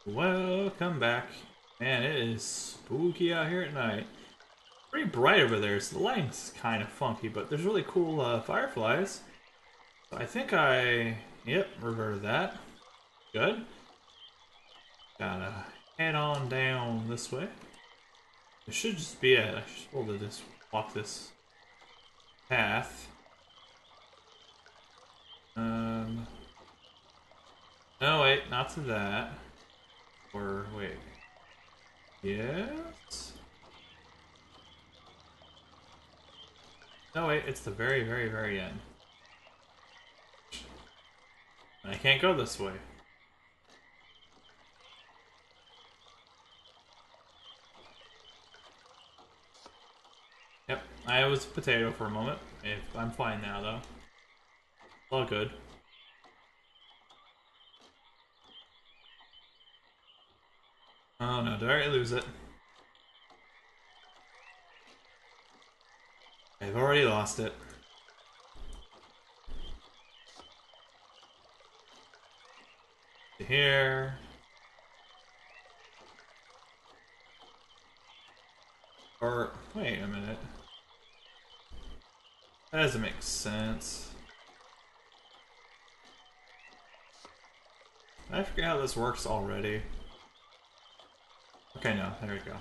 Welcome back. Man, it is spooky out here at night. Pretty bright over there, so the lighting's kind of funky, but there's really cool fireflies. So I think yep, reverted that. Good. Gotta head on down this way. It should just be it. I should be able to just walk this path. No, wait, not to that. Or, wait. Yes? No, wait, it's the very, very, very end. I can't go this way. Yep, I was a potato for a moment. I'm fine now, though. All good. Oh no, did I lose it? I've already lost it. Here. Or, wait a minute. That doesn't make sense. I forget how this works already. Okay, no, there we go.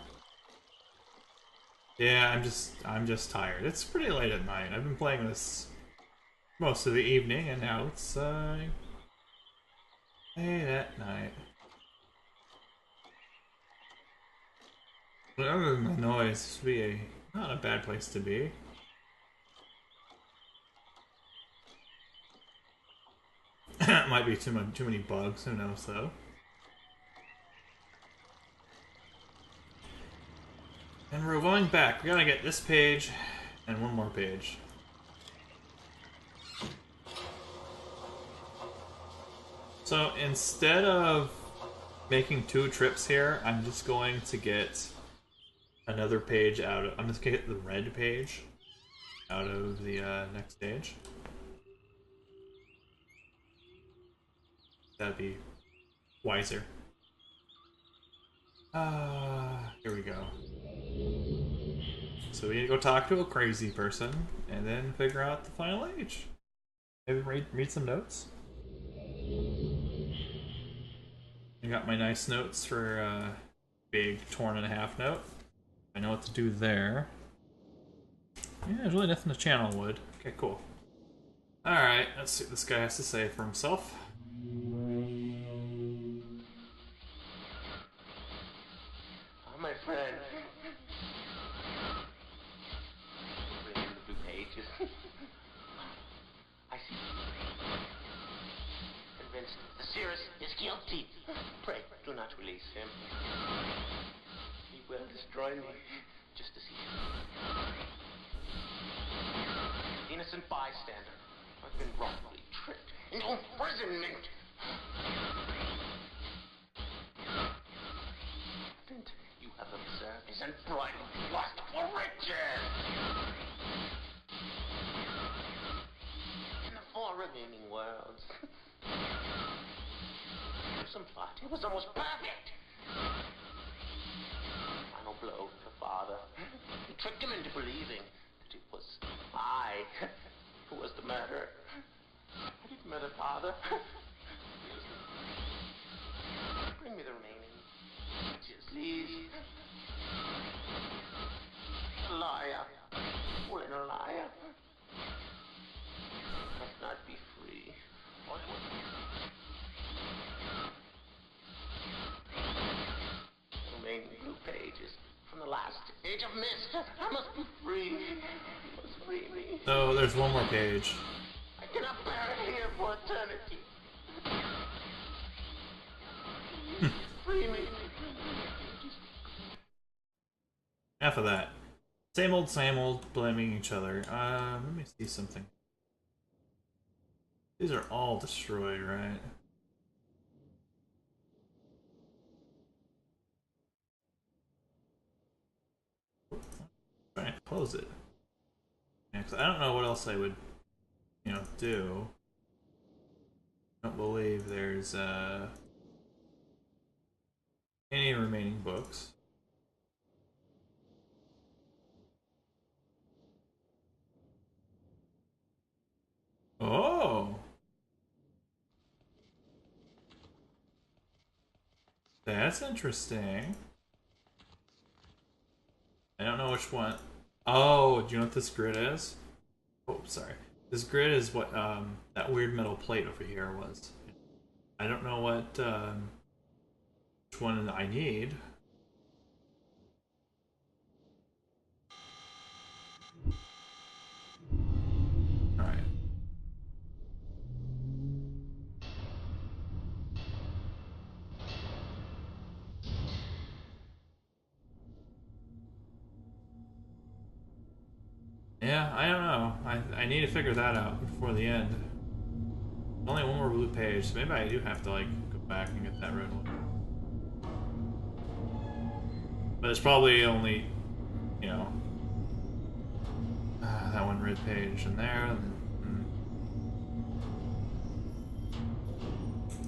Yeah, I'm just tired. It's pretty late at night. I've been playing this most of the evening, and now it's late at night. But other than the noise, this would be not a bad place to be. Might be too many bugs. Who knows though? And we're going back. We gotta get this page and one more page. So instead of making 2 trips here, I'm just going to get another page out of. I'm just gonna get the red page out of the next stage. That'd be wiser. Here we go. So we need to go talk to a crazy person and then figure out the final age. Maybe read some notes. I got my nice notes for big torn in half note. I know what to do there. Yeah, there's really nothing to channel wood. Okay, cool. Alright, let's see what this guy has to say for himself. Oh, my friend. Reading the blue pages. I see. Convinced the Cirrus is guilty. Pray, do not release him. He will destroy me, just as he did. Innocent bystander. I've been wrongfully tricked into imprisonment. And you have observed his unbridled lust for riches. In the 4 remaining worlds. Some thought it was almost perfect. Final blow to father. He tricked him into believing that it was I who was the murderer. I didn't murder father. Bring me the remaining. Please. A liar. Well, in a liar. Must not be free. Remaining blue pages from the last age of Myst. I must be free. You must free me. So there's one more page. I cannot bear it here for eternity. Free me. Enough of that. Same old, blaming each other. Let me see something. These are all destroyed, right? I'm trying to close it. Yeah, 'cause I don't know what else I would, do. I don't believe there's Any remaining books. Oh! That's interesting. I don't know which one. Oh, do you know what this grid is? Oh, sorry. This grid is what that weird metal plate over here was. I don't know what which one I need. All right. Yeah, I don't know. I need to figure that out before the end. Only one more blue page, so maybe I do have to like go back and get that red one. But it's probably only, you know, that one red page in there.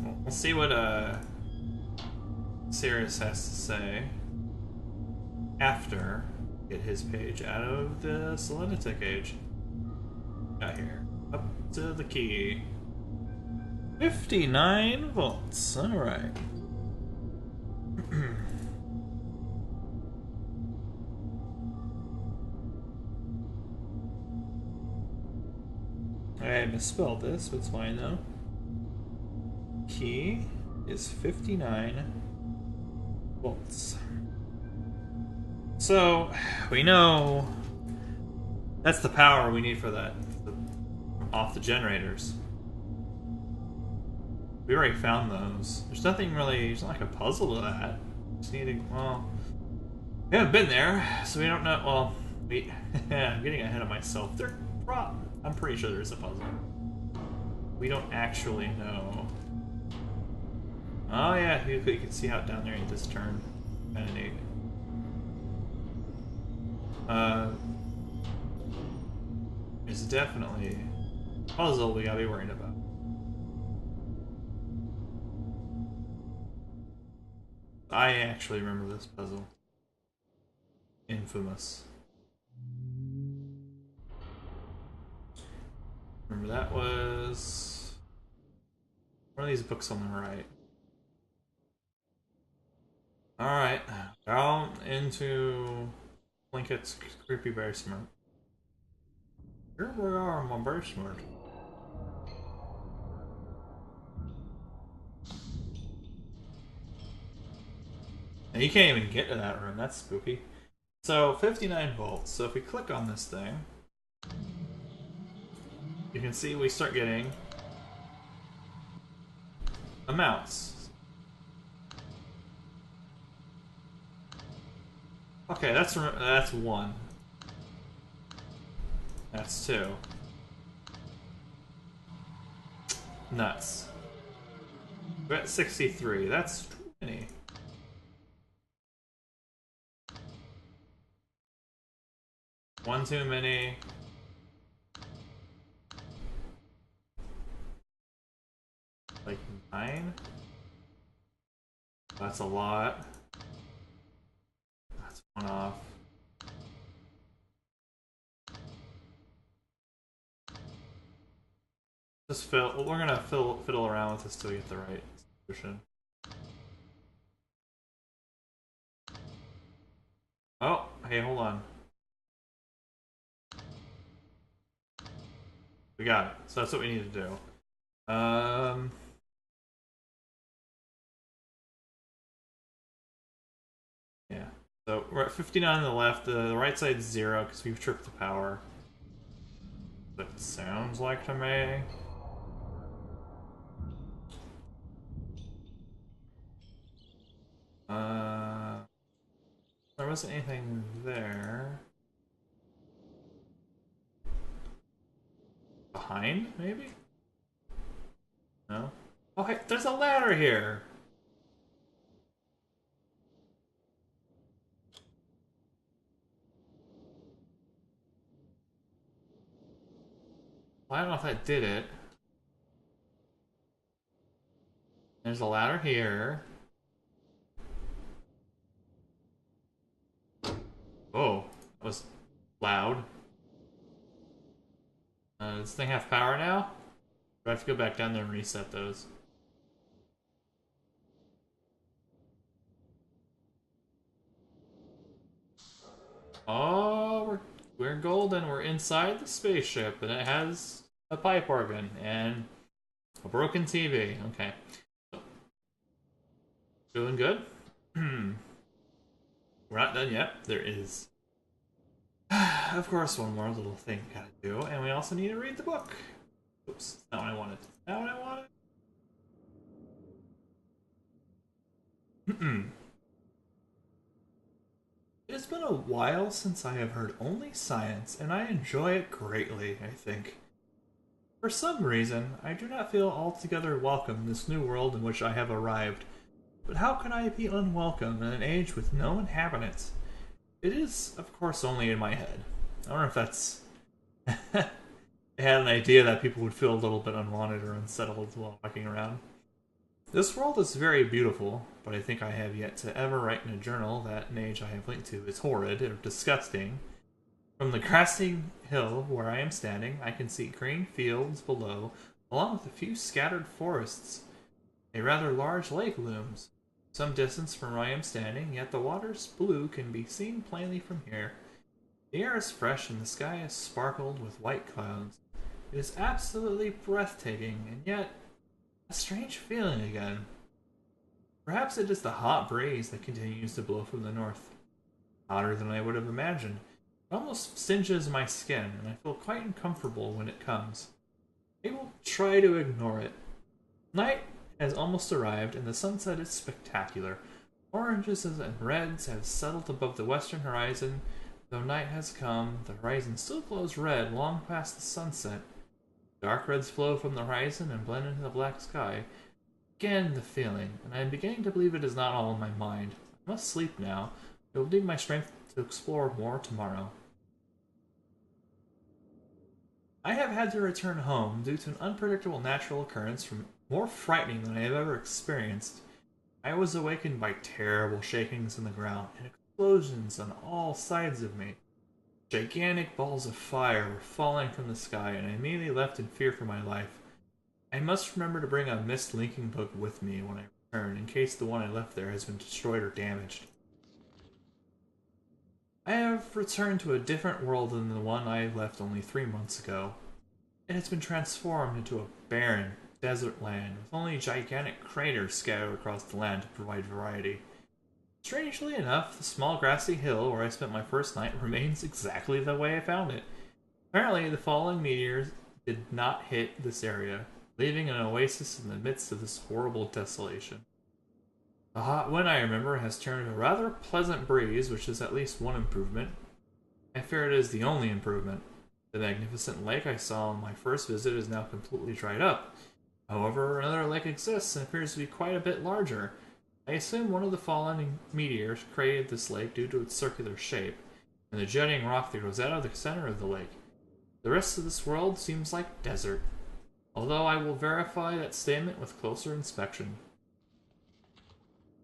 We'll see what Sirius has to say after get his page out of the Selenitic age. Got here. Up to the key. 59 volts. Alright. I misspelled this, but it's fine though. Key is 59 volts. So, we know that's the power we need for that, off the generators. We already found those. There's nothing really, there's not like a puzzle to that. Just need to, well, we haven't been there, so we don't know, well, I'm getting ahead of myself. I'm pretty sure there's a puzzle. We don't actually know. Oh yeah, you can see how down there you just turn. Kinda neat. There's definitely a puzzle we gotta be worried about. I actually remember this puzzle. Infamous. Remember that was one of these books on the right. Alright, down into Plinkett's creepy basement. Here we are in my basement. And you can't even get to that room, that's spooky. So, 59 volts. So if we click on this thing, you can see we start getting amounts. Okay, that's one. That's two. Nuts. We're at 63. That's 20. One too many. Like 9? That's a lot. That's one off. Just we're gonna fiddle around with this till we get the right solution. Oh, hey, hold on. We got it. So that's what we need to do. Yeah. So we're at 59 on the left. The right side's 0 because we've tripped the power. That sounds like to me. There wasn't anything there. Behind, maybe? No? Oh, hey, there's a ladder here! Well, I don't know if that did it. There's a ladder here. Oh, that was loud. Does this thing have power now? Do I have to go back down there and reset those? Oh, we're golden. We're inside the spaceship, and it has a pipe organ and a broken TV. Okay, doing good. We're not done yet. There is, of course, one more little thing we gotta do, and we also need to read the book. Oops, not what I wanted. Not what I wanted. It has been a while since I have heard only science, and I enjoy it greatly, I think. For some reason, I do not feel altogether welcome in this new world in which I have arrived. But how can I be unwelcome in an age with no inhabitants? It is, of course, only in my head. I don't know if that's... I had an idea that people would feel a little bit unwanted or unsettled while walking around. This world is very beautiful, but I think I have yet to ever write in a journal that an age I have linked to is horrid or disgusting. From the grassy hill where I am standing, I can see green fields below, along with a few scattered forests. A rather large lake looms, some distance from where I am standing, yet the water's blue can be seen plainly from here. The air is fresh and the sky is sparkled with white clouds. It is absolutely breathtaking, and yet a strange feeling again. Perhaps it is the hot breeze that continues to blow from the north. Hotter than I would have imagined. It almost singes my skin, and I feel quite uncomfortable when it comes. I will try to ignore it. Night has almost arrived, and the sunset is spectacular. Oranges and reds have settled above the western horizon. Though night has come, the horizon still glows red long past the sunset. Dark reds flow from the horizon and blend into the black sky. Again, the feeling, and I am beginning to believe it is not all in my mind. I must sleep now. It will need my strength to explore more tomorrow. I have had to return home due to an unpredictable natural occurrence from more frightening than I have ever experienced. I was awakened by terrible shakings in the ground and explosions on all sides of me. Gigantic balls of fire were falling from the sky, and I immediately left in fear for my life. I must remember to bring a Myst linking book with me when I return, in case the one I left there has been destroyed or damaged. I have returned to a different world than the one I left only 3 months ago. It has been transformed into a barren, desert land with only gigantic craters scattered across the land to provide variety. Strangely enough, the small grassy hill where I spent my first night remains exactly the way I found it. Apparently, the falling meteors did not hit this area, leaving an oasis in the midst of this horrible desolation. The hot wind, I remember, has turned a rather pleasant breeze, which is at least one improvement. I fear it is the only improvement. The magnificent lake I saw on my first visit is now completely dried up. However, another lake exists and appears to be quite a bit larger. I assume one of the fallen meteors created this lake due to its circular shape, and the jutting rock that grows out of the center of the lake. The rest of this world seems like desert, although I will verify that statement with closer inspection.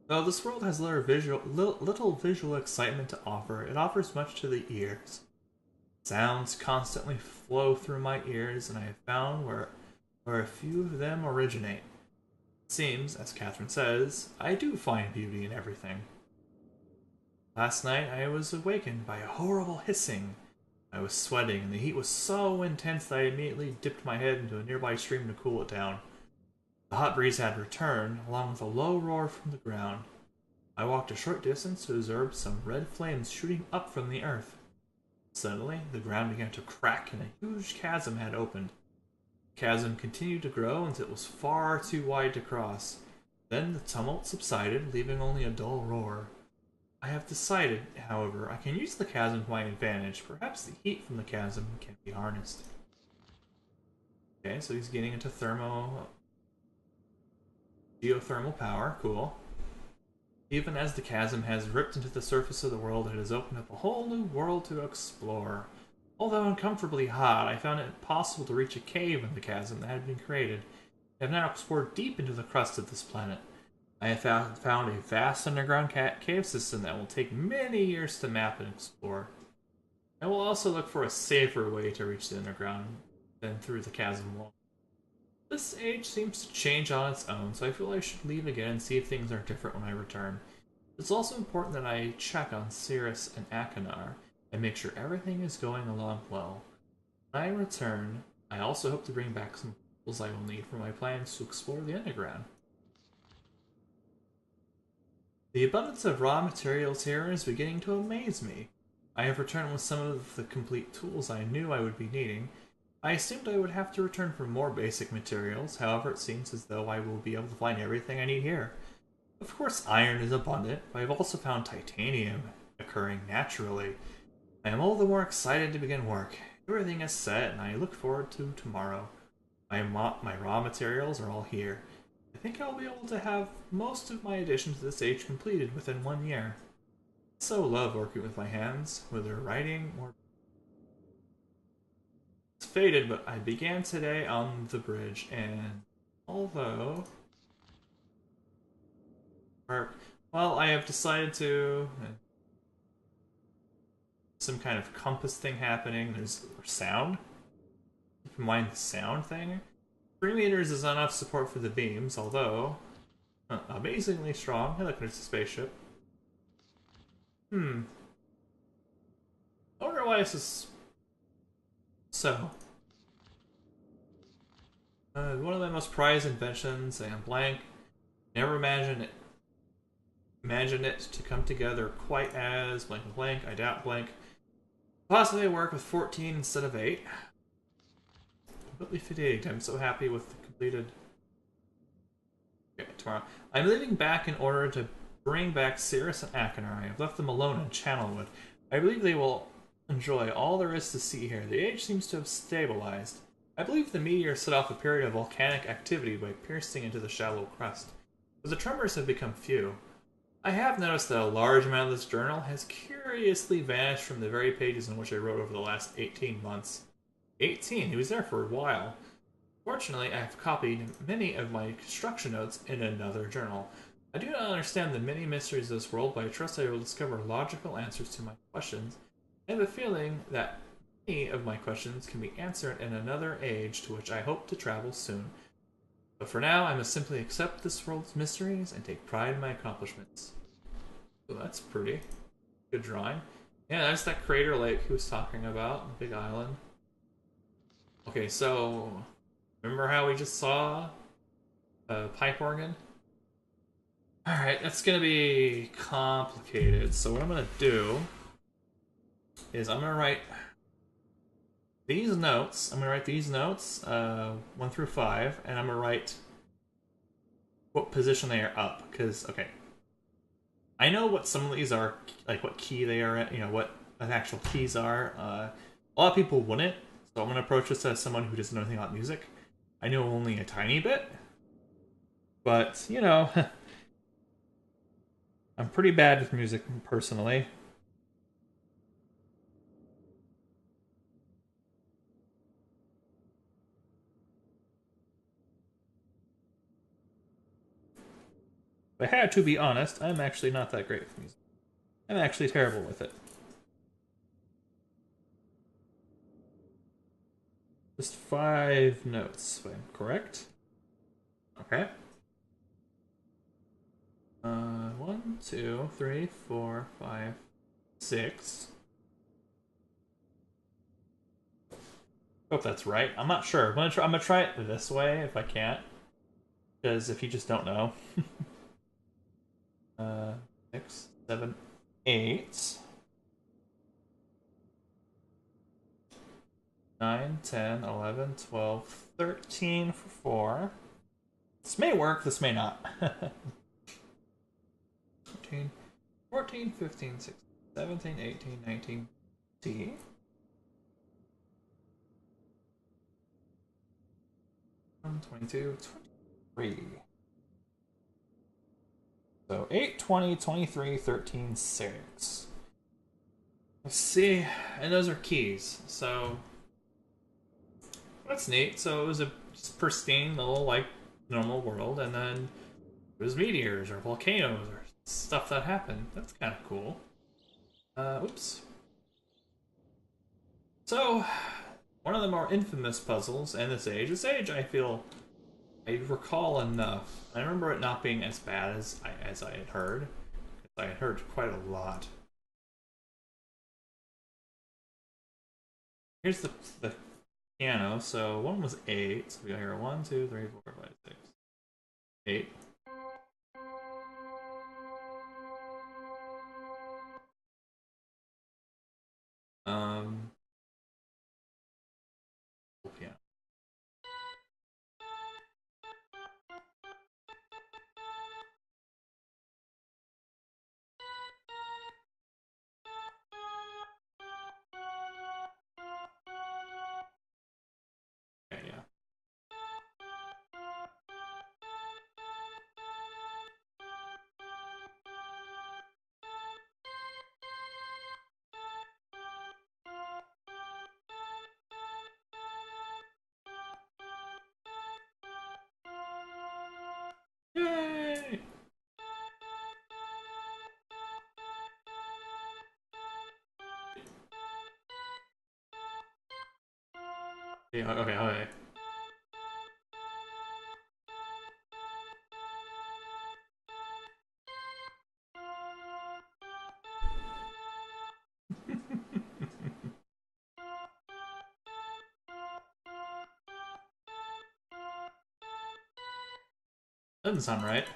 Though this world has little visual excitement to offer, it offers much to the ears. Sounds constantly flow through my ears, and I have found where a few of them originate. It seems, as Catherine says, I do find beauty in everything. Last night I was awakened by a horrible hissing. I was sweating, and the heat was so intense that I immediately dipped my head into a nearby stream to cool it down. The hot breeze had returned, along with a low roar from the ground. I walked a short distance to observe some red flames shooting up from the earth. Suddenly, the ground began to crack and a huge chasm had opened. The chasm continued to grow until it was far too wide to cross. Then the tumult subsided, leaving only a dull roar. I have decided, however, I can use the chasm to my advantage. Perhaps the heat from the chasm can be harnessed. Okay, so he's getting into geothermal power. Cool. Even as the chasm has ripped into the surface of the world, it has opened up a whole new world to explore. Although uncomfortably hot, I found it impossible to reach a cave in the chasm that had been created. I have now explored deep into the crust of this planet. I have found a vast underground cave system that will take many years to map and explore. I will also look for a safer way to reach the underground than through the chasm wall. This age seems to change on its own, so I feel I should leave again and see if things are different when I return. It's also important that I check on Cirrus and Akanar and make sure everything is going along well. When I return, I also hope to bring back some tools I will need for my plans to explore the underground. The abundance of raw materials here is beginning to amaze me. I have returned with some of the complete tools I knew I would be needing. I assumed I would have to return for more basic materials, however it seems as though I will be able to find everything I need here. Of course iron is abundant, but I've also found titanium occurring naturally. I am all the more excited to begin work. Everything is set and I look forward to tomorrow. My raw materials are all here. I think I'll be able to have most of my additions to this age completed within 1 year. I so love working with my hands, whether writing or... It's faded, but I began today on the bridge, and although... Well, I have decided to... Some kind of compass thing happening. There's sound. Keep in mind the sound thing. 3 meters is enough support for the beams, although amazingly strong. Hey, look, there's a spaceship. I wonder why this is so. One of my most prized inventions, and blank. Never imagined it to come together quite as blank and blank. I doubt blank. Possibly work with 14 instead of 8. Completely fatigued. I'm so happy with the completed. Okay, tomorrow. I'm leaving back in order to bring back Cirrus and Akanar. I have left them alone in Channelwood. I believe they will enjoy all there is to see here. The age seems to have stabilized. I believe the meteor set off a period of volcanic activity by piercing into the shallow crust, but the tremors have become few. I have noticed that a large amount of this journal has curiously vanished from the very pages in which I wrote over the last 18 months. 18? He was there for a while. Fortunately, I have copied many of my construction notes in another journal. I do not understand the many mysteries of this world, but I trust I will discover logical answers to my questions. I have a feeling that many of my questions can be answered in another age to which I hope to travel soon. But for now, I must simply accept this world's mysteries and take pride in my accomplishments. Oh, that's pretty. Good drawing. Yeah, that's that crater lake he was talking about, the big island. Okay, so remember how we just saw a pipe organ? Alright, that's gonna be complicated. So what I'm gonna do is I'm gonna write these notes. I'm gonna write these notes, 1 through 5, and I'm gonna write what position they are up. Because, okay, I know what some of these are, like what key they are at, you know, what the actual keys are. A lot of people wouldn't, so I'm gonna approach this as someone who doesn't know anything about music. I know only a tiny bit, but, you know, I'm pretty bad with music personally. If I had to be honest, I'm actually not that great with music. I'm actually terrible with it. Just 5 notes, if I'm correct. Okay. 1, 2, 3, 4, 5, 6. Hope that's right. I'm not sure. I'm gonna try it this way if I can't, because if you just don't know. 6, 7, 8, 9, 10, 11, 12, 13 for 4. This may work, this may not. 13, 14, 15, 16, 17, 18, 19, 20. 22, 23. So 8, 20, 23, 13, 6. Let's see. And those are keys. So that's neat. So it was a just pristine little, like, normal world. And then There's meteors or volcanoes or stuff that happened. That's kind of cool. Oops. So, one of the more infamous puzzles in this age, I feel I recall enough. I remember it not being as bad as I had heard. I had heard quite a lot. Here's the piano. So one was 8. So we got here 1, 2, 3, 4, 5, 6, 8. Um, piano. Okay, yeah. Yay! Yeah, okay, okay. Doesn't sound right.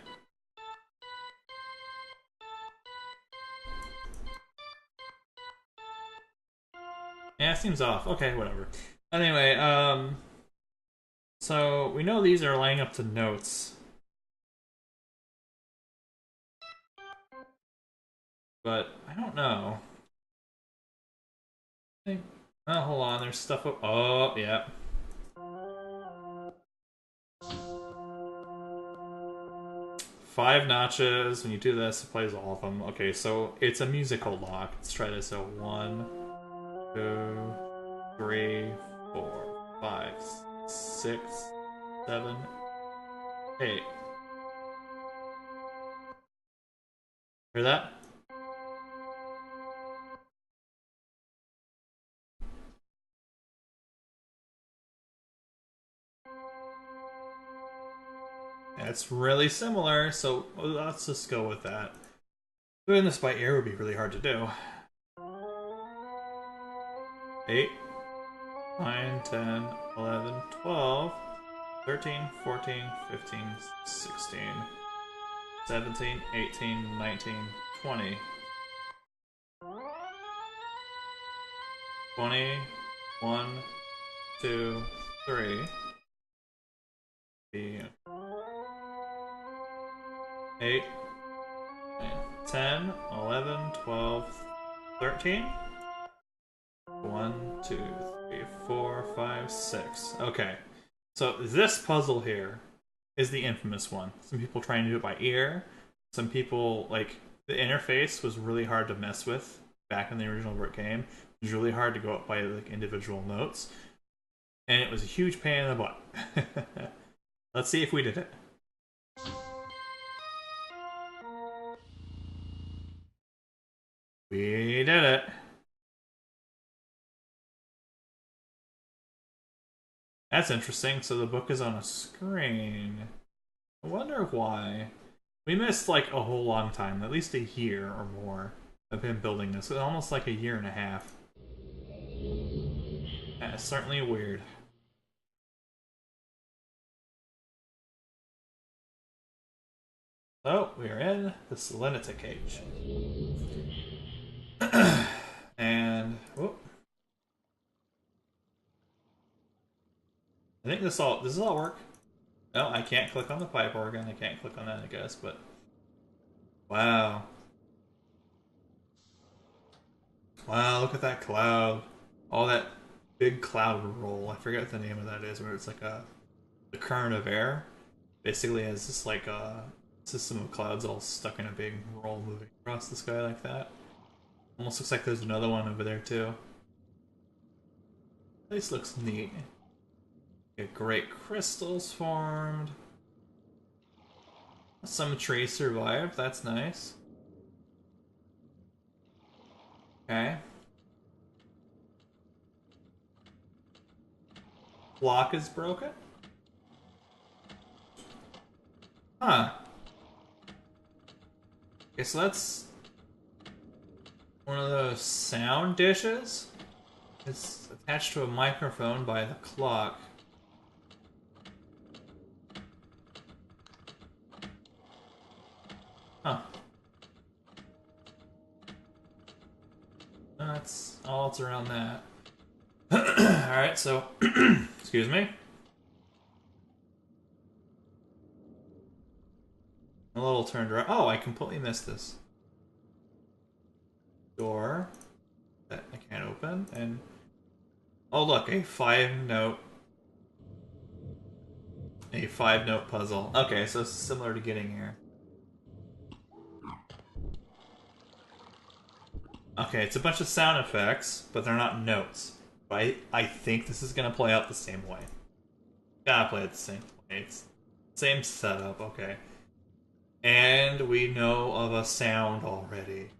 Yeah, it seems off. Okay, whatever. Anyway, so we know these are lining up to notes, but I don't know. Oh, hold on. There's stuff up. Oh, yeah. Five notches. When you do this, it plays all of them. Okay, so it's a musical lock. Let's try this. So 1, 2, 3, 4, 5, 6, 7, 8. Hear that? It's really similar, so let's just go with that. Doing this by ear would be really hard to do. 8, 9, 10, 11, 12, 13, 14, 15, 16, 17, 18, 19, 20. 20, 1, 2, 3. 8, 10, 11, 12, 13. 1, 2, 3, 4, 5, 6. Okay. So this puzzle here is the infamous one. Some people try and do it by ear. Some people, like, the interface was really hard to mess with back in the original game. It was really hard to go up by, like, individual notes. And it was a huge pain in the butt. Let's see if we did it. We did it. That's interesting. So the book is on a screen. I wonder why. We missed like a whole long time, at least a year or more of him building this. It's almost like a year and a half. That's certainly weird. So, we are in the Selenita cage. And, whoop. I think this all work. No, I can't click on the pipe organ. I can't click on that, I guess, but wow. Wow, look at that cloud. All that big cloud roll. I forget what the name of that is, where it's like the current of air. Basically has this like a system of clouds all stuck in a big roll moving across the sky like that. Almost looks like there's another one over there too. This looks neat. Get great crystals formed. Some trees survived, that's nice. Okay. Block is broken? Huh. Okay, so that's one of those sound dishes. It's attached to a microphone by the clock. Huh. That's all that's around that. Alright, so excuse me. A little turned around. Oh, I completely missed this. Door that I can't open, and oh look, a five-note puzzle. Okay, so it's similar to getting here. Okay, it's a bunch of sound effects, but they're not notes. But I think this is gonna play out the same way. Gotta play it the same way. It's same setup, okay. And we know of a sound already.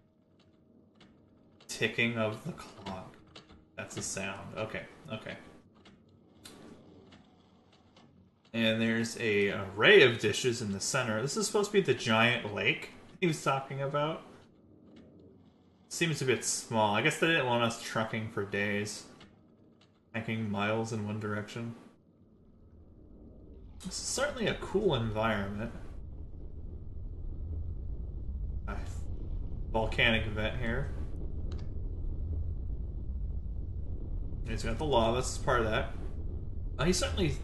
Ticking of the clock. That's a sound. Okay, okay. And there's a array of dishes in the center. This is supposed to be the giant lake he was talking about. Seems a bit small. I guess they didn't want us trucking for days. Hiking miles in one direction. This is certainly a cool environment. Volcanic event here. He's got the lava, this is part of that. He certainly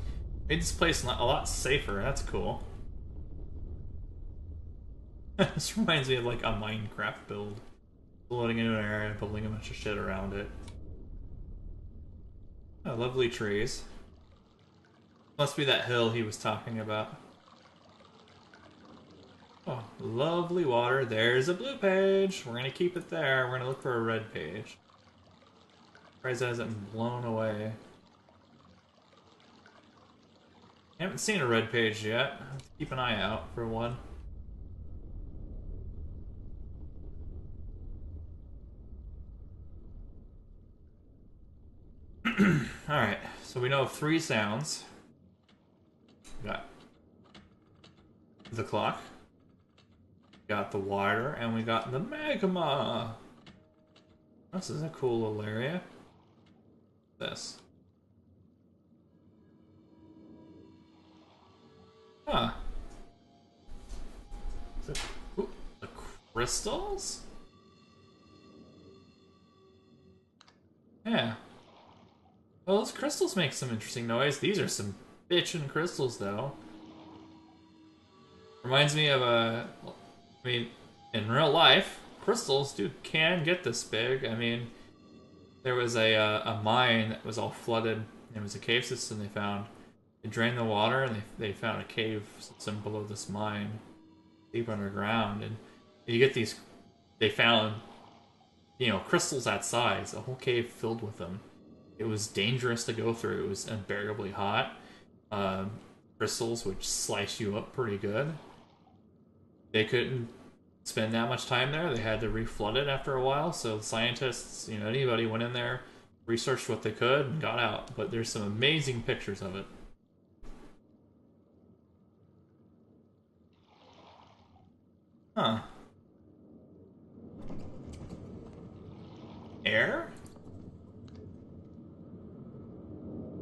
made this place a lot safer, that's cool. This reminds me of like a Minecraft build. Loading into an area, building a bunch of shit around it. Oh, lovely trees. Must be that hill he was talking about. Oh, lovely water. There's a blue page. We're gonna keep it there. We're gonna look for a red page. Surprised it hasn't blown away. I haven't seen a red page yet. Let's keep an eye out for one. Alright, so we know of 3 sounds. We got the clock, we got the water, and we got the magma. This is a cool little area. This. Huh. The crystals? Yeah. Well, those crystals make some interesting noise. These are some bitchin' crystals, though. Reminds me of I mean, in real life, crystals, dude, can get this big. I mean, there was a mine that was all flooded. It was a cave system they found. They drained the water, and they found a cave system below this mine, deep underground. And you get these, they found, you know, crystals that size, a whole cave filled with them. It was dangerous to go through. It was unbearably hot. Crystals which slice you up pretty good. They couldn't spend that much time there. They had to reflood it after a while. So scientists, you know, anybody went in there, researched what they could, and got out. But there's some amazing pictures of it. Huh. Air?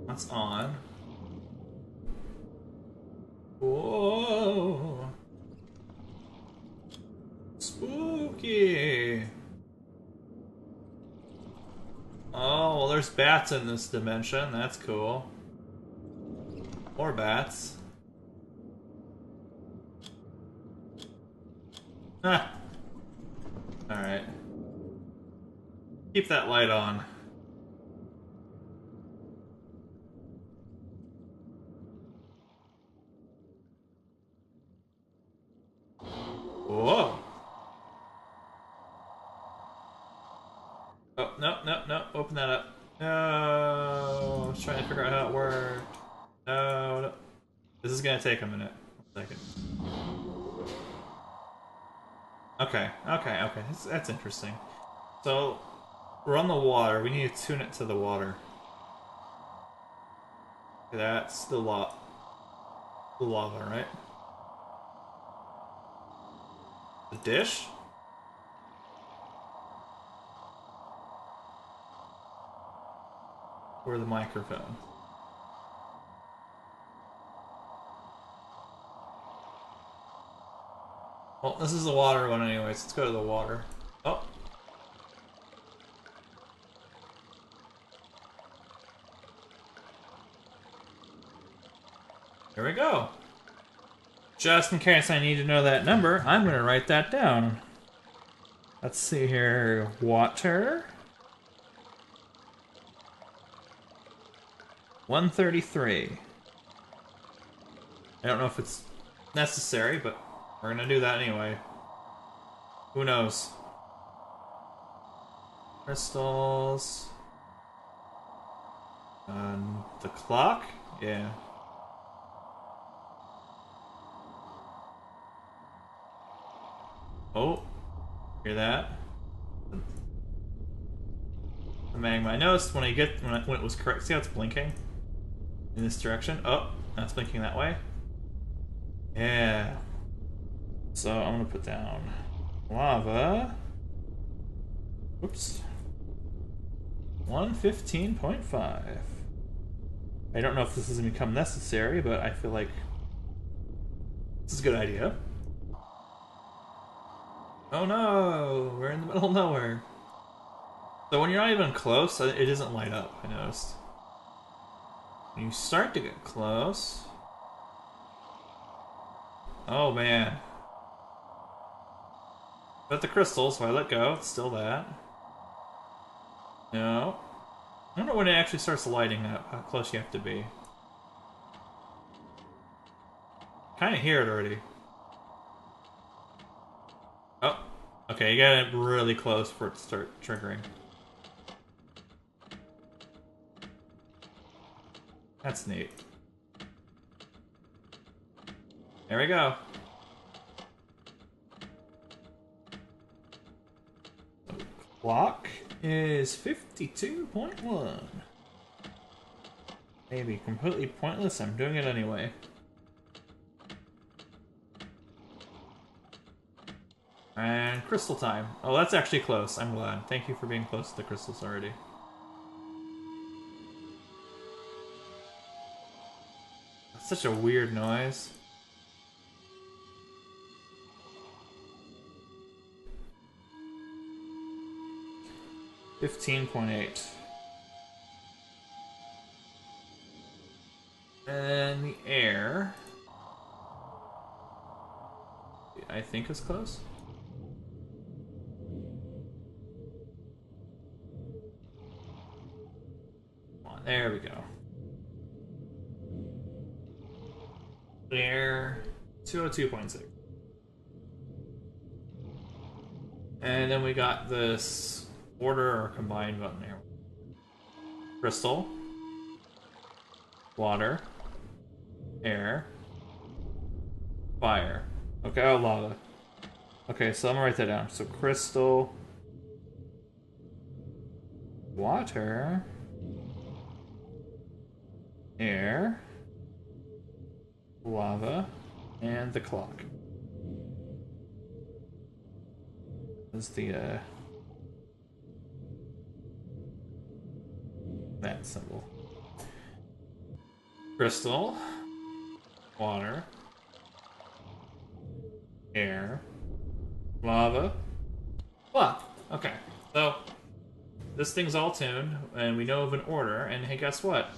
That's on. Whoa. Spooky. Oh, well, there's bats in this dimension. That's cool. More bats. Ah. Alright. Keep that light on. Whoa. Oh, no, no, no. Open that up. No. I was trying to figure out how it worked. No, no. This is gonna take a minute. 1 second. Okay. That's interesting. So, we're on the water. We need to tune it to the water. That's the lava, right? The dish? Or the microphone? Well, this is the water one anyways. Let's go to the water. Oh. Here we go. Just in case I need to know that number, I'm going to write that down. Let's see here. Water. 133. I don't know if it's necessary, but we're going to do that anyway. Who knows? Crystals. The clock? Yeah. Oh, hear that? The magma. I noticed when when it was correct. See how it's blinking in this direction? Oh, now it's blinking that way. Yeah. So I'm gonna put down lava. Oops. 115.5. I don't know if this is gonna become necessary, but I feel like this is a good idea. Oh no, we're in the middle of nowhere. So when you're not even close, it doesn't light up, I noticed. When you start to get close... Oh man. Got the crystal, so I let go, it's still that. No. I wonder when it actually starts lighting up, how close you have to be. Kinda hear it already. Oh, okay, you got it really close for it to start triggering. That's neat. There we go. So, clock is 52.1. Maybe completely pointless, I'm doing it anyway. And crystal time. Oh, that's actually close. I'm glad. Thank you for being close to the crystals already. That's such a weird noise. $15.8. And the air, I think, is close. Come on, there we go. Air, 202.6. And then we got this order or combined button here. Crystal, water, air, fire. Okay, oh, lava. Okay, so I'm gonna write that down. So crystal, water, air, lava, and the clock. Is the that symbol. Crystal, water, air, lava, clock. Okay, so this thing's all tuned, and we know of an order, and hey, guess what?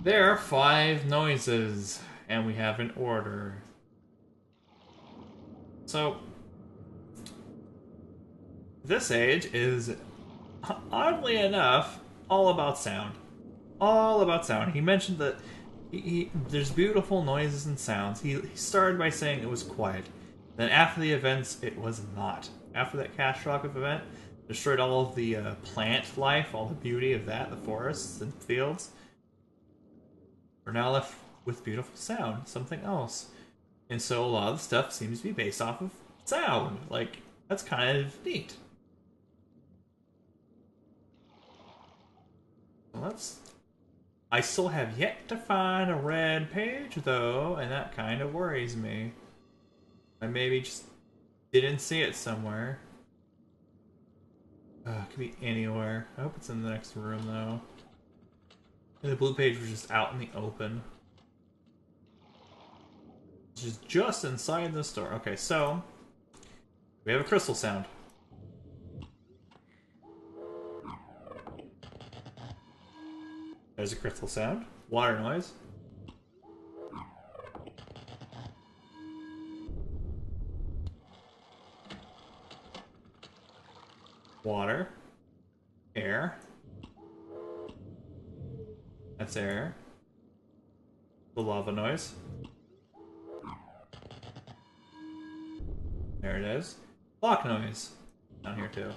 There are 5 noises, and we have an order. So, this age is, oddly enough, all about sound. All about sound. He mentioned that there's beautiful noises and sounds. He started by saying it was quiet. Then after the events, it was not. After that catastrophic event, destroyed all of the plant life, all the beauty of that, the forests and fields. We're now left with beautiful sound, something else. And so a lot of the stuff seems to be based off of sound. Like, That's kind of neat. Well, that's... I still have yet to find a red page, though, and that kind of worries me. I maybe just didn't see it somewhere. It could be anywhere. I hope it's in the next room, though. And the blue page was just out in the open. It's just inside the store. Okay, so... we have a crystal sound. There's a crystal sound. Water noise. Water. Air. That's air. The lava noise. There it is. Block noise. Down here too.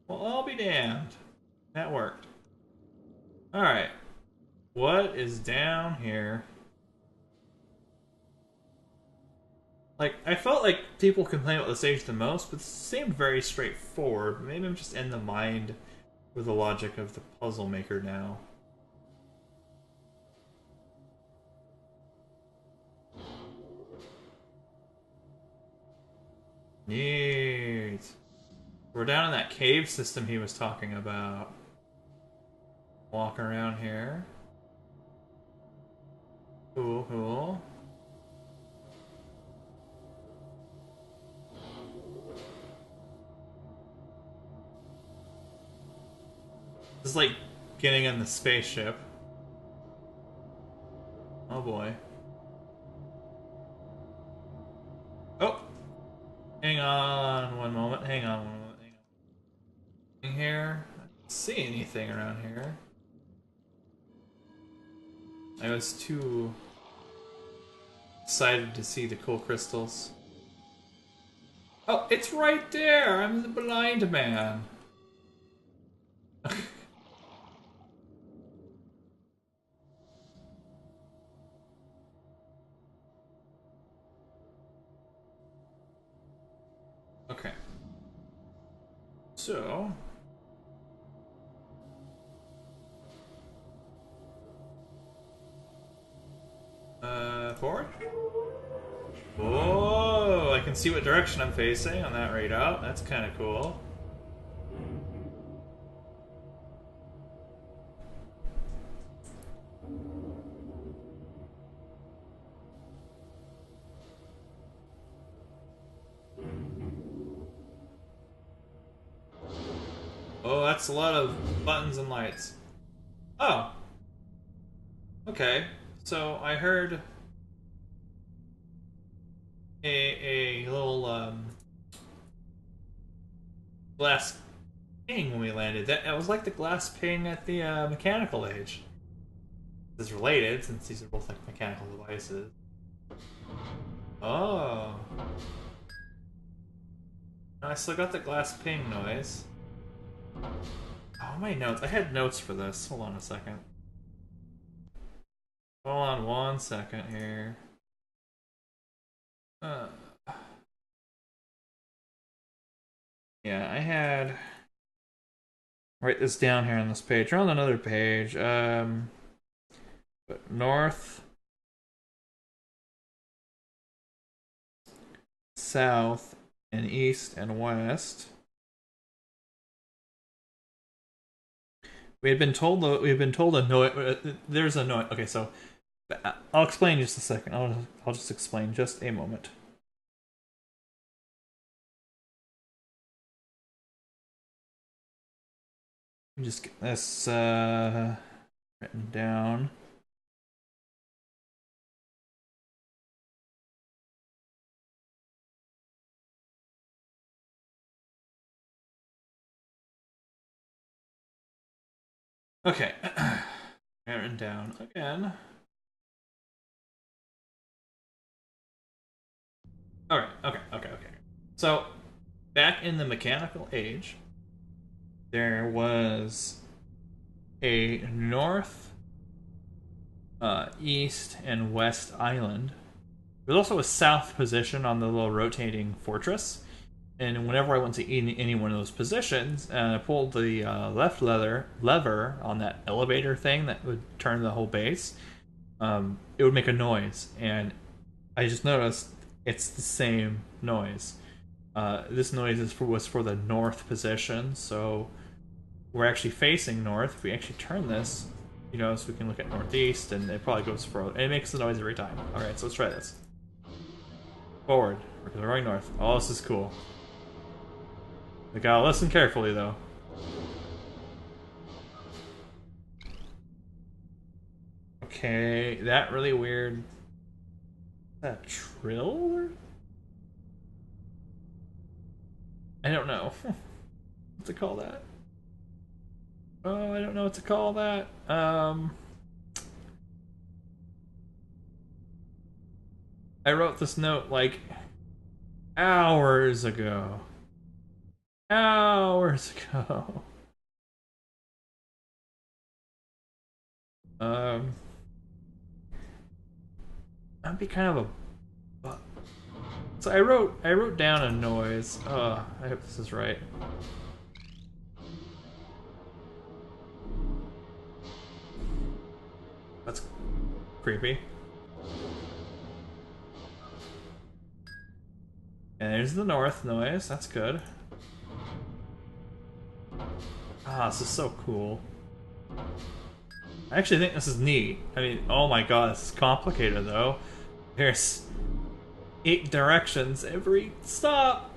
Well, I'll be damned. That worked. Alright. What is down here? Like, I felt like people complain about the stage the most, but it seemed very straightforward. Maybe I'm just in the mind with the logic of the puzzle maker now. Neat. We're down in that cave system he was talking about. Walking around here. Cool, cool. This is like getting in the spaceship. Oh boy. Oh! Hang on one moment, hang on one moment, hang on. In here? I don't see anything around here. I was too excited to see the cool crystals. Oh, it's right there! I'm the blind man. Okay. So... forward? Oh, I can see what direction I'm facing on that readout. That's kind of cool. Oh, that's a lot of buttons and lights. Oh. Okay. So I heard a little glass ping when we landed. That was like the glass ping at the mechanical age. It's related since these are both like mechanical devices. Oh. No, I still got the glass ping noise. Oh, my notes. I had notes for this. Hold on a second. Hold on one second here. Yeah, I had... write this down here on this page. Or on another page. But north, south, and east and west. We had been told a noise. There's a noise. Okay, so I'll explain in just a second. I'll just explain just a moment. Let me just get this written down. Okay, written down again. Alright, okay. So, back in the mechanical age, there was a north, east, and west island. There's also a south position on the little rotating fortress. And whenever I went to any one of those positions, and I pulled the left lever on that elevator thing that would turn the whole base, it would make a noise. And I just noticed it's the same noise. This noise was for the north position, so we're actually facing north. If we actually turn this, so we can look at northeast, and it probably goes forward. And it makes the noise every time. Alright, so let's try this. Forward, because we're going north. Oh, this is cool. We gotta listen carefully, though. Okay, that really weird. Is that trill? I don't know. What to call that? Oh, I don't know what to call that. I wrote this note like hours ago. Hours ago. That'd be kind of a. So I wrote down a noise. I hope this is right. That's creepy. And there's the north noise. That's good. Ah, this is so cool. I actually think this is neat. I mean, oh my god, this is complicated though. There's 8 directions every stop.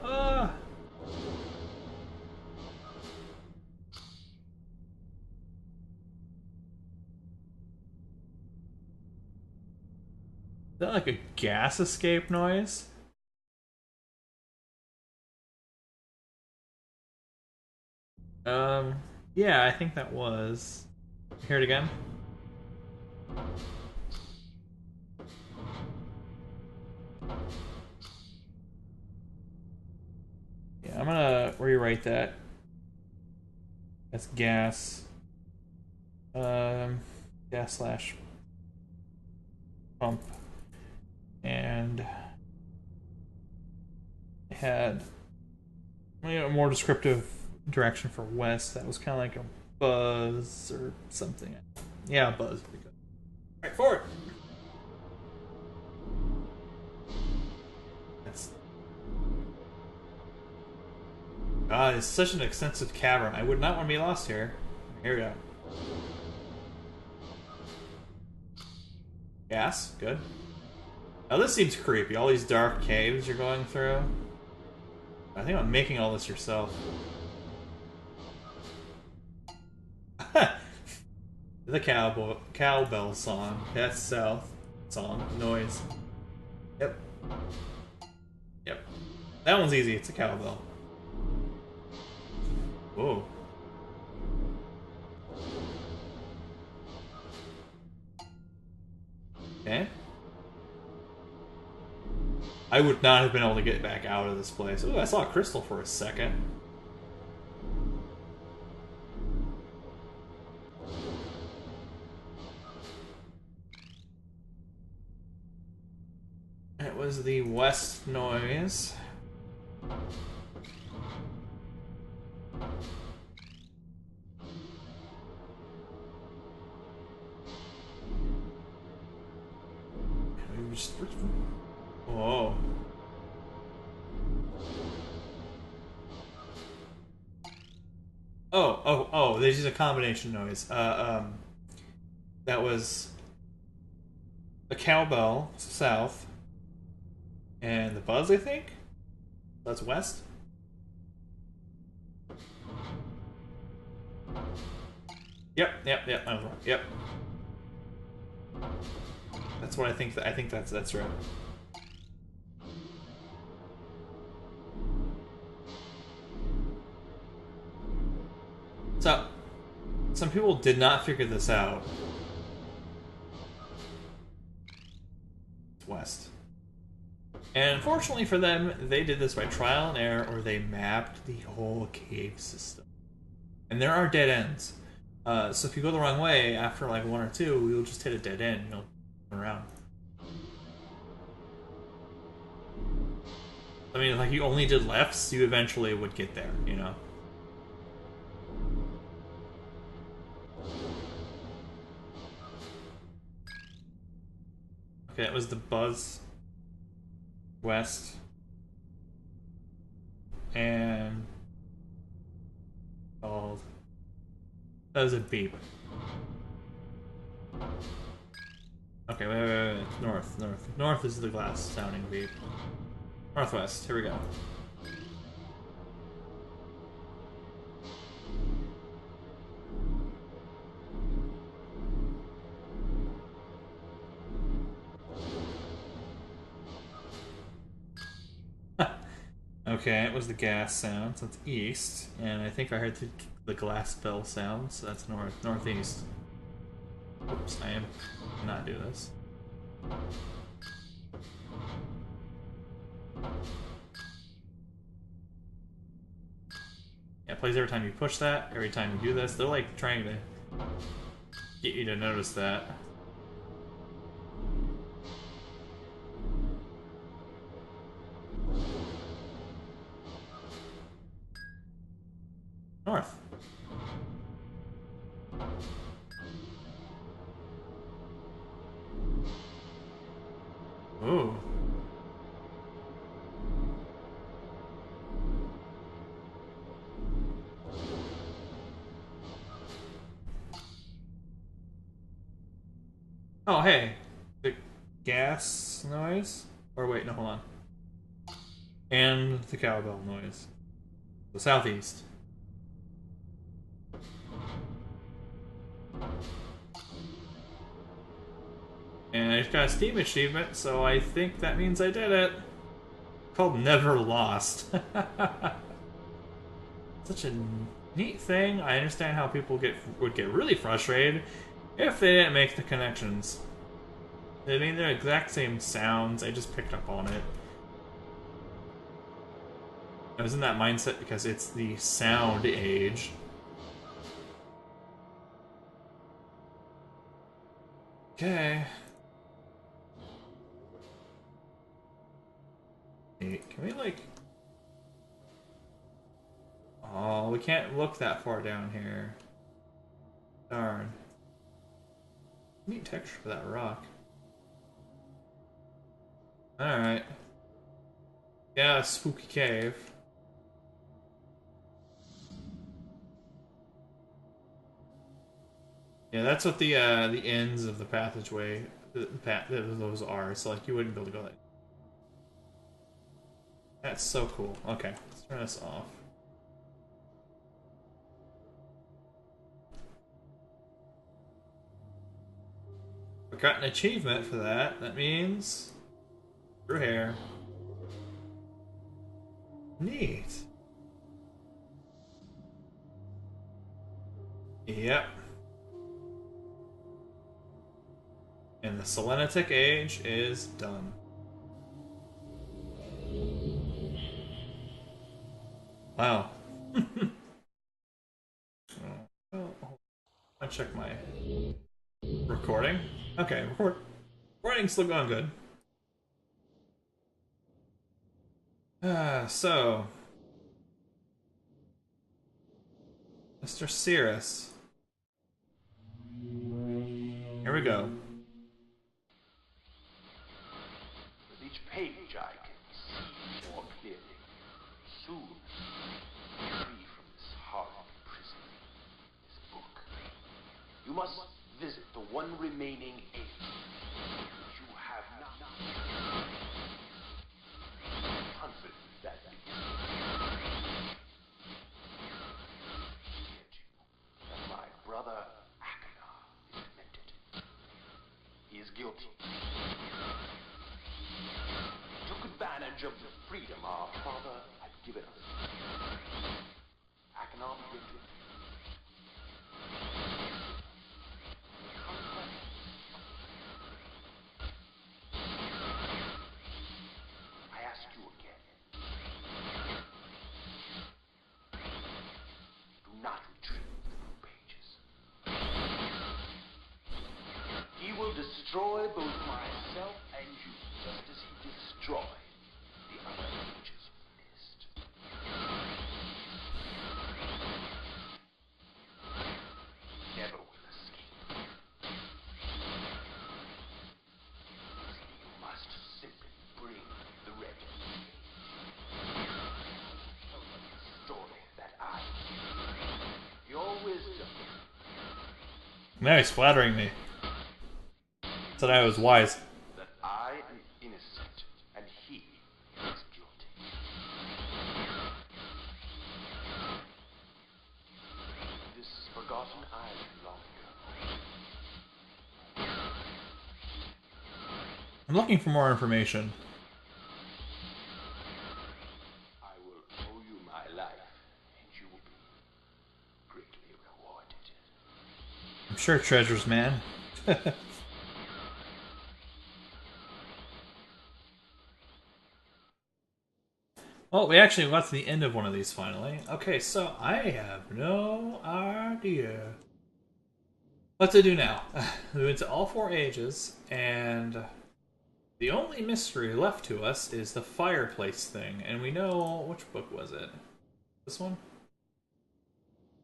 Is that like a gas escape noise? Yeah, I think that was. Hear it again? Yeah, I'm gonna rewrite that. That's gas. Gas slash pump. And it had a more descriptive direction for west. That was kind of like a buzz or something. Yeah, buzz. Alright, forward! That's... God, it's such an extensive cavern. I would not want to be lost here. Here we go. Gas, good. Now this seems creepy. All these dark caves you're going through. I think I'm making all this yourself. The cowbell song. That's south song. Noise. Yep. Yep. That one's easy. It's a cowbell. Whoa. Okay. I would not have been able to get back out of this place. Ooh, I saw a crystal for a second. It was the west noise. Whoa. Oh, there's just a combination noise. That was a cowbell south, and the buzz, I think? That's west? Yep, I was wrong. Yep. That's what I think. I think that's right. So, some people did not figure this out. It's west. And unfortunately for them, they did this by trial and error, or they mapped the whole cave system. And there are dead ends. So if you go the wrong way after like one or two, you'll just hit a dead end. You'll turn around. I mean, like you only did lefts, you eventually would get there, you know? Okay, that was the buzz west. And called. That was a beep. Okay, wait. North. North is the glass sounding beep. Northwest, here we go. Okay, it was the gas sound, so it's east. And I think I heard the glass bell sound, so that's northeast. Oops, I am not do this. Yeah, it plays every time you push that, every time you do this. They're like trying to get you to notice that. North. Ooh. Oh, hey. The gas noise? Or wait, no, hold on. And the cowbell noise. The southeast. And I just got a Steam achievement, so I think that means I did it. It's called Never Lost. Such a neat thing. I understand how people would get really frustrated if they didn't make the connections. I mean, they're exact same sounds. I just picked up on it. I was in that mindset because it's the sound age. Okay. Can we, like... Oh, we can't look that far down here. Darn. Neat texture for that rock. Alright. Yeah, spooky cave. Yeah, that's what the ends of the passageway, the path those are. So like you wouldn't be able to go that. That's so cool. Okay, let's turn this off. We got an achievement for that. That means through here. Neat. Yep. And the Selenitic Age is done. Wow. I'll check my recording. Okay, recording's still going good. So Mr. Cirrus. Here we go. With each page I can see more clearly. Soon, free from this horrid prison, this book. You must visit the one remaining age which you have not. Confident that my brother Akhenaten is demented. He is guilty. He took advantage of the freedom our father had given us. Akhenaten began to I ask you again. Do not retrieve the pages. destroy both myself and you, just as he destroyed the other creatures of Myst. Never will escape. You must simply bring the red cage. Tell them the story that I hear. Your wisdom. Now he's flattering me. Said I was wise. That I am innocent and he is guilty. This forgotten island long ago. I'm looking for more information. I will owe you my life, and you will be greatly rewarded. I'm sure treasures, man. Well, we actually got to the end of one of these finally. Okay, so I have no idea what to do now. We went to all 4 ages, and the only mystery left to us is the fireplace thing. And we know... which book was it? This one?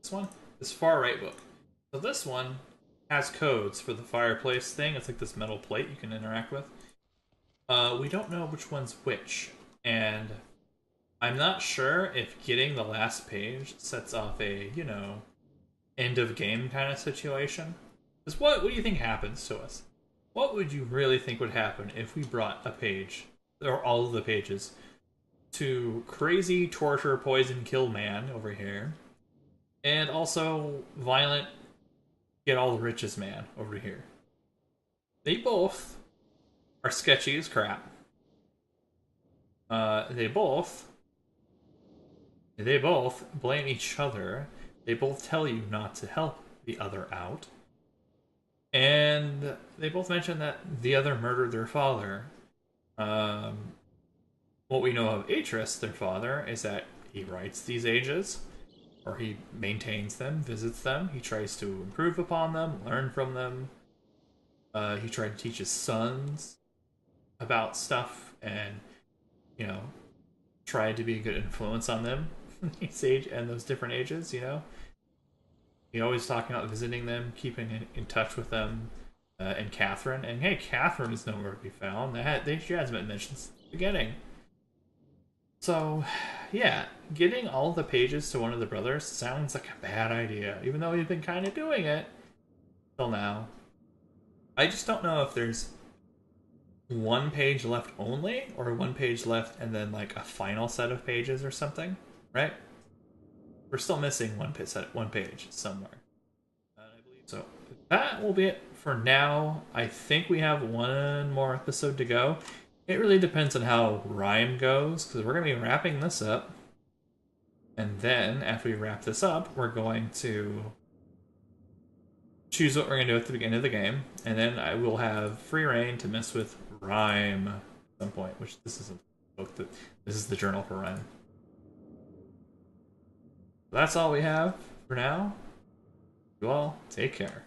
This one? This far right book. So this one has codes for the fireplace thing. It's like this metal plate you can interact with. We don't know which one's which. And I'm not sure if getting the last page sets off a, you know, end of game kind of situation. Because what do you think happens to us? What would you really think would happen if we brought a page, or all of the pages, to crazy torture, poison, kill man over here, and also violent, get all the riches man over here? They both are sketchy as crap. They both blame each other. They both tell you not to help the other out. And they both mention that the other murdered their father. What we know of Atris, their father, is that he writes these ages, or he maintains them, visits them. He tries to improve upon them, learn from them. He tried to teach his sons about stuff, and, you know, tried to be a good influence on them. Each age and those different ages, you know. He always talking about visiting them, keeping in touch with them, and Catherine. And hey, Catherine is nowhere to be found. She hasn't been mentioned since the beginning. So, yeah, getting all the pages to one of the brothers sounds like a bad idea, even though we've been kind of doing it till now. I just don't know if there's one page left only, or one page left and then like a final set of pages or something. Right? We're still missing one page somewhere. I believe so. That will be it for now. I think we have one more episode to go. It really depends on how Rhyme goes, because we're going to be wrapping this up. And then, after we wrap this up, we're going to choose what we're going to do at the beginning of the game. And then I will have free reign to mess with Rhyme at some point, which this isn't a book, this is the journal for Rhyme. That's all we have for now. You all take care.